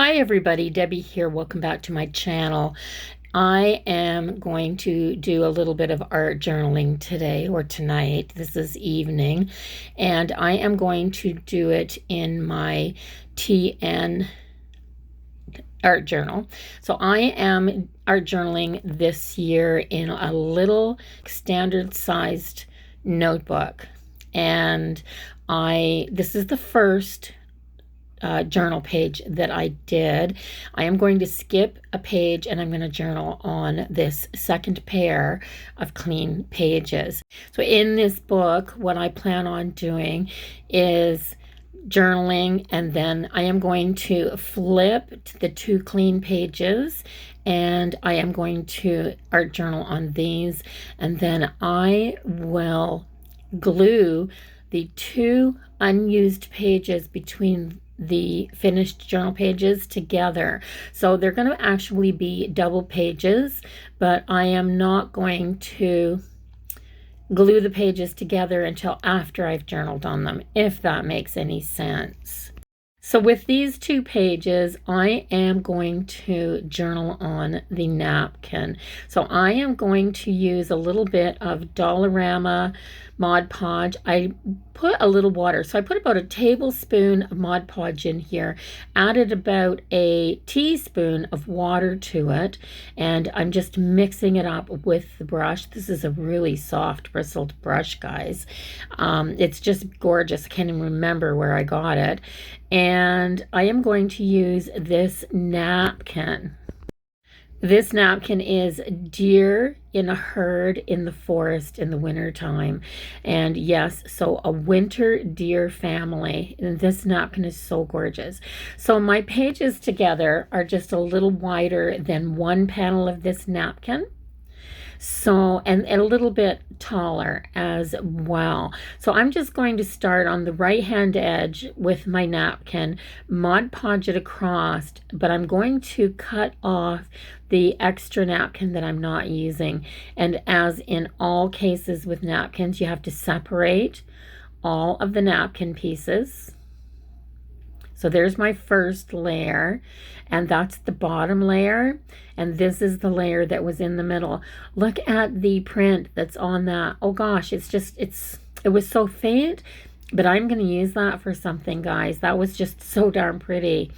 Hi everybody, Debbie here. Welcome back to my channel. I am going to do a little bit of art journaling today or tonight. This is evening, and I am going to do it in my TN art journal. So I am art journaling this year in a little standard sized notebook, and this is the first journal page that I did. I am going to skip a page and I'm going to journal on this second pair of clean pages. So in this book, what I plan on doing is journaling, and then I am going to flip to the two clean pages and I am going to art journal on these, and then I will glue the two unused pages between the finished journal pages together. So they're going to actually be double pages, but I am not going to glue the pages together until after I've journaled on them, if that makes any sense. So with these two pages, I am going to journal on the napkin. So I am going to use a little bit of Dollarama Mod Podge. I put a little water. So I put about a tablespoon of Mod Podge in here, added about a teaspoon of water to it, and I'm just mixing it up with the brush. This is a really soft bristled brush, guys. It's just gorgeous. I can't even remember where I got it. And I am going to use this napkin. This napkin is Deer in a Herd in the Forest in the winter time. And yes, so a winter deer family. And this napkin is so gorgeous. So my pages together are just a little wider than one panel of this napkin. So, and a little bit taller as well. So I'm just going to start on the right hand edge with my napkin, Mod Podge it across, but I'm going to cut off the extra napkin that I'm not using. And as in all cases with napkins, you have to separate all of the napkin pieces. So there's my first layer, and that's the bottom layer, and this is the layer that was in the middle. Look at the print that's on that. Oh gosh, it was so faint, but I'm going to use that for something, guys. That was just so darn pretty.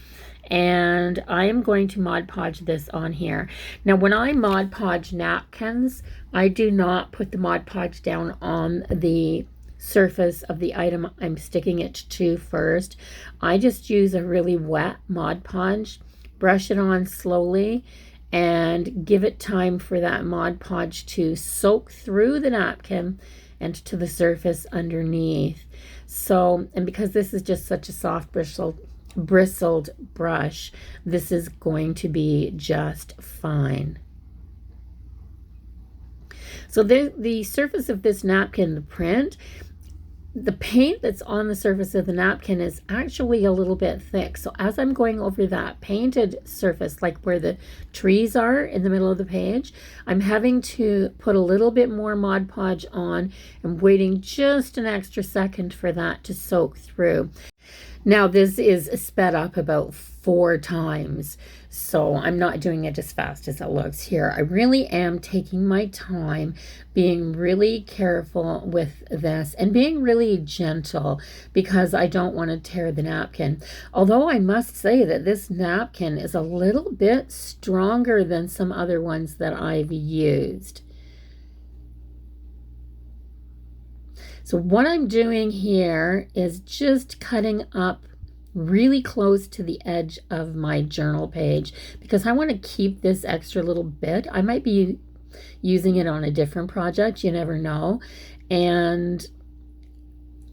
And I am going to Mod Podge this on here. Now, when I Mod Podge napkins, I do not put the Mod Podge down on the surface of the item I'm sticking it to first. I just use a really wet Mod Podge, brush it on slowly, and give it time for that Mod Podge to soak through the napkin and to the surface underneath. So, and because this is just such a soft bristled brush, this is going to be just fine. So the surface of this napkin, the print, the paint that's on the surface of the napkin is actually a little bit thick. So as I'm going over that painted surface, like where the trees are in the middle of the page, I'm having to put a little bit more Mod Podge on and waiting just an extra second for that to soak through. Now this is sped up about 4 times, so I'm not doing it as fast as it looks here. I really am taking my time, being really careful with this and being really gentle because I don't want to tear the napkin. Although I must say that this napkin is a little bit stronger than some other ones that I've used. So what I'm doing here is just cutting up really close to the edge of my journal page because I want to keep this extra little bit. I might be using it on a different project, you never know. And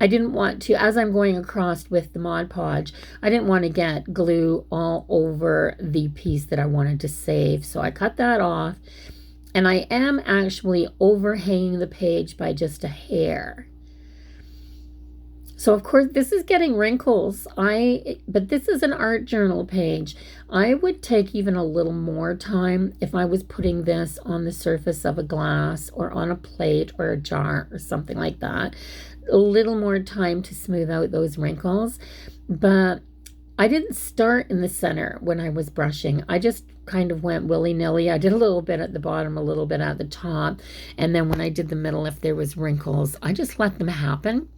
I didn't want to, as I'm going across with the Mod Podge, I didn't want to get glue all over the piece that I wanted to save. So I cut that off, and I am actually overhanging the page by just a hair. So of course this is getting wrinkles, but this is an art journal page. I would take even a little more time if I was putting this on the surface of a glass or on a plate or a jar or something like that. A little more time to smooth out those wrinkles. But I didn't start in the center when I was brushing. I just kind of went willy-nilly. I did a little bit at the bottom, a little bit at the top. And then when I did the middle, if there was wrinkles, I just let them happen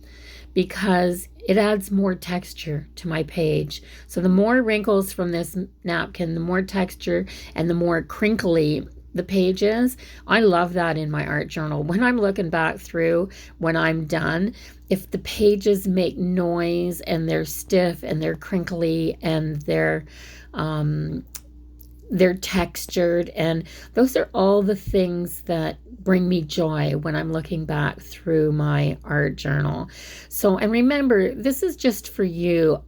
because it adds more texture to my page. So the more wrinkles from this napkin, the more texture and the more crinkly the pages. I love that in my art journal. When I'm looking back through, when I'm done, if the pages make noise and they're stiff and they're crinkly and they're textured, and those are all the things that bring me joy when I'm looking back through my art journal. So, and remember, this is just for you.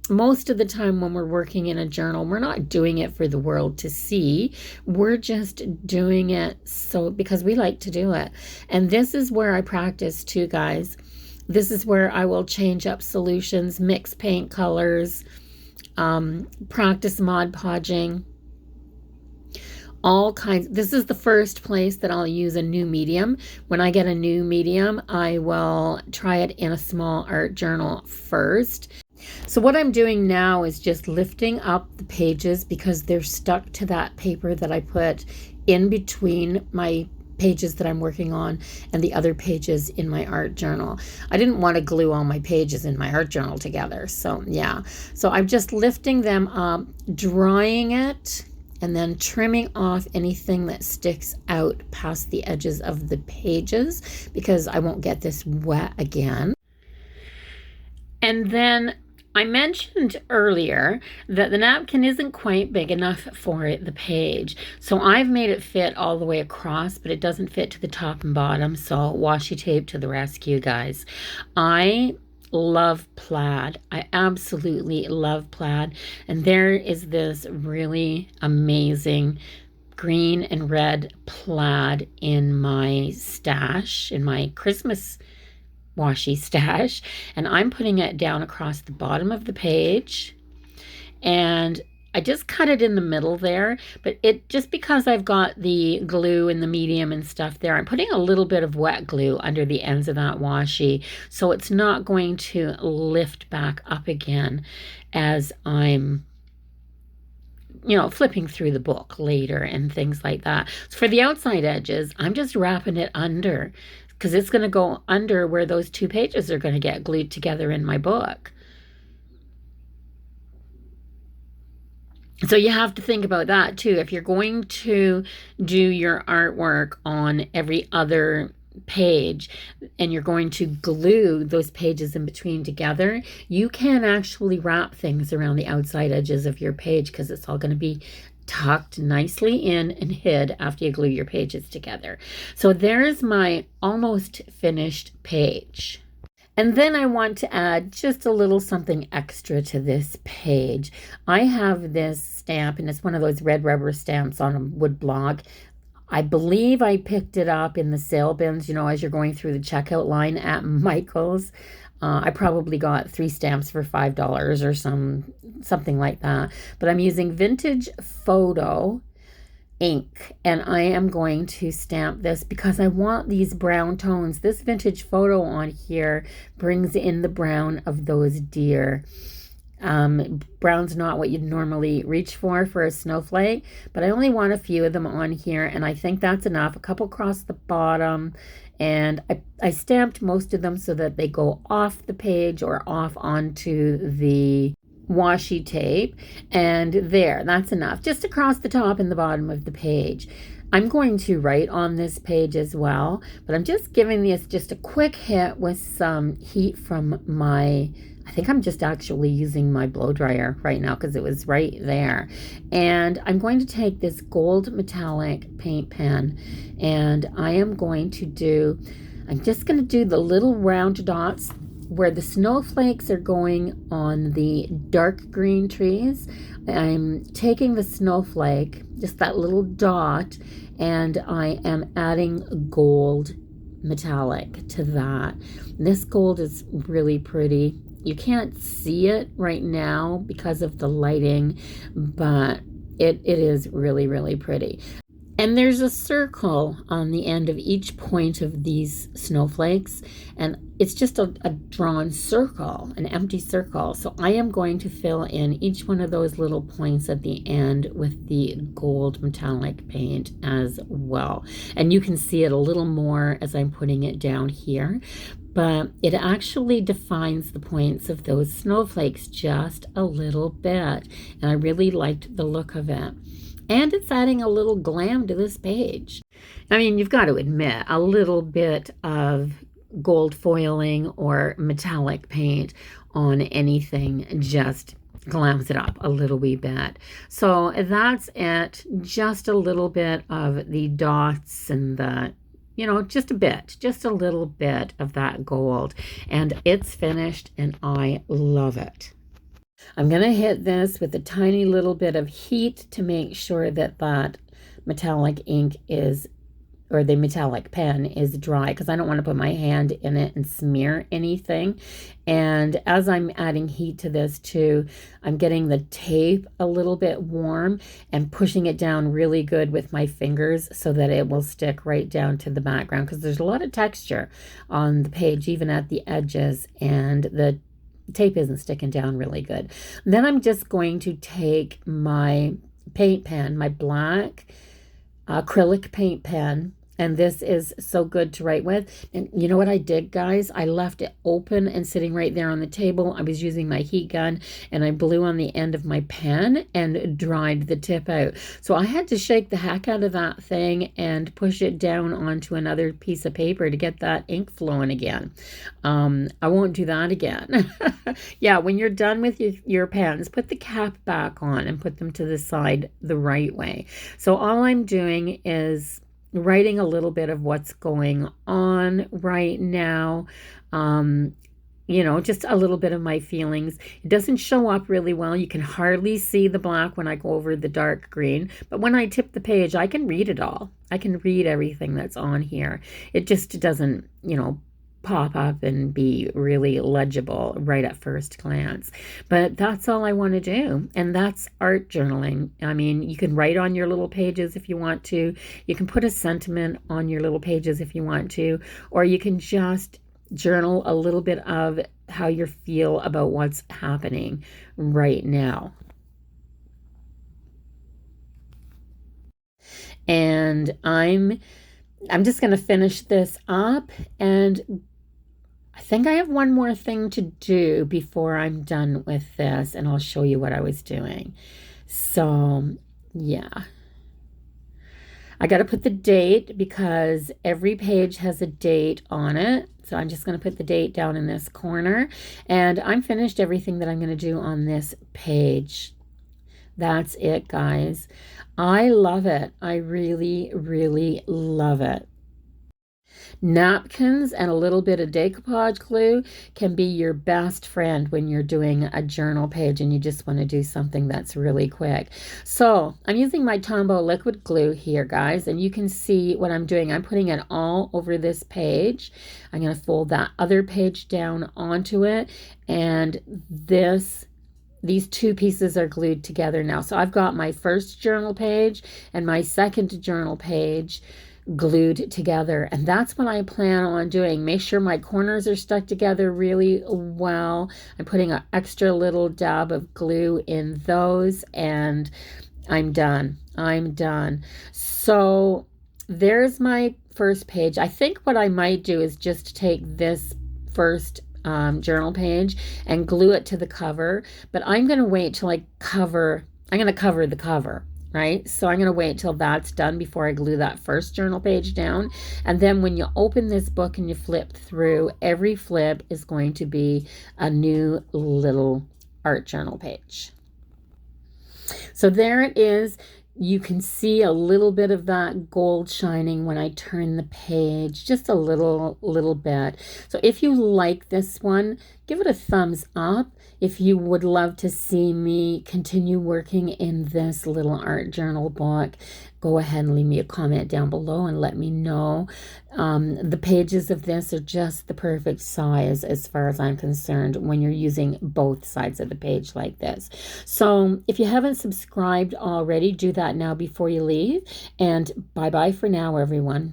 Most of the time when we're working in a journal, we're not doing it for the world to see. We're just doing it so because we like to do it. And this is where I practice too, guys. This is where I will change up solutions, mix paint colors, practice Mod Podging, all kinds. This is the first place that I'll use a new medium. When I get a new medium, I will try it in a small art journal first. So what I'm doing now is just lifting up the pages because they're stuck to that paper that I put in between my pages that I'm working on and the other pages in my art journal. I didn't want to glue all my pages in my art journal together. So yeah, so I'm just lifting them up, drying it, and then trimming off anything that sticks out past the edges of the pages because I won't get this wet again. And then I mentioned earlier that the napkin isn't quite big enough for the page. So I've made it fit all the way across, but it doesn't fit to the top and bottom. So washi tape to the rescue, guys. I love plaid. I absolutely love plaid. And there is this really amazing green and red plaid in my stash, in my Christmas washi stash, and I'm putting it down across the bottom of the page, and I just cut it in the middle there, but it just because I've got the glue and the medium and stuff there, I'm putting a little bit of wet glue under the ends of that washi, so it's not going to lift back up again as I'm flipping through the book later and things like that. So for the outside edges, I'm just wrapping it under because it's going to go under where those two pages are going to get glued together in my book. So you have to think about that too. If you're going to do your artwork on every other page and you're going to glue those pages in between together, you can actually wrap things around the outside edges of your page because it's all going to be tucked nicely in and hid after you glue your pages together. So there's my almost finished page. And then I want to add just a little something extra to this page. I have this stamp, and it's one of those red rubber stamps on a wood block. I believe I picked it up in the sale bins, as you're going through the checkout line at Michael's. I probably got 3 stamps for $5 or something like that. But I'm using Vintage Photo ink, and I am going to stamp this because I want these brown tones. This Vintage Photo on here brings in the brown of those deer. Brown's not what you'd normally reach for a snowflake, but I only want a few of them on here, and I think that's enough. A couple across the bottom, and I stamped most of them so that they go off the page or off onto the washi tape, and that's enough. Just across the top and the bottom of the page. I'm going to write on this page as well, but I'm just giving this just a quick hit with some heat from I think I'm just actually using my blow dryer right now because it was right there. And I'm going to take this gold metallic paint pen, and I'm just going to do the little round dots where the snowflakes are going on the dark green trees. I'm taking the snowflake, just that little dot, and I am adding gold metallic to that. This gold is really pretty. You can't see it right now because of the lighting, but it is really, really pretty. And there's a circle on the end of each point of these snowflakes, and it's just a drawn circle, an empty circle. So I am going to fill in each one of those little points at the end with the gold metallic paint as well. And you can see it a little more as I'm putting it down here, but it actually defines the points of those snowflakes just a little bit. And I really liked the look of it. And it's adding a little glam to this page. I mean, you've got to admit, a little bit of gold foiling or metallic paint on anything just glams it up a little wee bit. So that's it. Just a little bit of the dots and the, you know, just a little bit of that gold. And it's finished and I love it. I'm going to hit this with a tiny little bit of heat to make sure that that metallic ink is, or the metallic pen is dry, because I don't want to put my hand in it and smear anything. And as I'm adding heat to this too, I'm getting the tape a little bit warm and pushing it down really good with my fingers so that it will stick right down to the background, because there's a lot of texture on the page, even at the edges, and the tape isn't sticking down really good. Then I'm just going to take my paint pen, my black acrylic paint pen, and this is so good to write with. And you know what I did, guys? I left it open and sitting right there on the table. I was using my heat gun and I blew on the end of my pen and dried the tip out. So I had to shake the heck out of that thing and push it down onto another piece of paper to get that ink flowing again. I won't do that again. Yeah, when you're done with your pens, put the cap back on and put them to the side the right way. So all I'm doing is writing a little bit of what's going on right now. You know, just a little bit of my feelings. It doesn't show up really well. You can hardly see the black when I go over the dark green, but when I tip the page, I can read it all. I can read everything that's on here. It just doesn't, you know, pop up and be really legible right at first glance. But that's all I want to do. And that's art journaling. I mean, you can write on your little pages if you want to. You can put a sentiment on your little pages if you want to. Or you can just journal a little bit of how you feel about what's happening right now. And I'm just going to finish this up, and I think I have one more thing to do before I'm done with this, and I'll show you what I was doing. So, yeah. I got to put the date because every page has a date on it. So I'm just going to put the date down in this corner, and I'm finished everything that I'm going to do on this page. That's it, guys. I love it. I really, really love it. Napkins and a little bit of decoupage glue can be your best friend when you're doing a journal page and you just want to do something that's really quick. So I'm using my Tombow liquid glue here, guys, and you can see what I'm doing. I'm putting it all over this page. I'm going to fold that other page down onto it, and these two pieces are glued together now. So I've got my first journal page and my second journal page glued together, and that's what I plan on doing. Make sure my corners are stuck together really well. I'm putting an extra little dab of glue in those, and I'm done. So there's my first page. I think what I might do is just take this first journal page and glue it to the cover, but I'm going to wait till I'm going to cover the cover. Right? So I'm going to wait till that's done before I glue that first journal page down. And then when you open this book and you flip through, every flip is going to be a new little art journal page. So there it is. You can see a little bit of that gold shining when I turn the page, just a little bit. So if you like this one, give it a thumbs up. If you would love to see me continue working in this little art journal book, go ahead and leave me a comment down below and let me know. The pages of this are just the perfect size as far as I'm concerned when you're using both sides of the page like this. So if you haven't subscribed already, do that now before you leave. And bye-bye for now, everyone.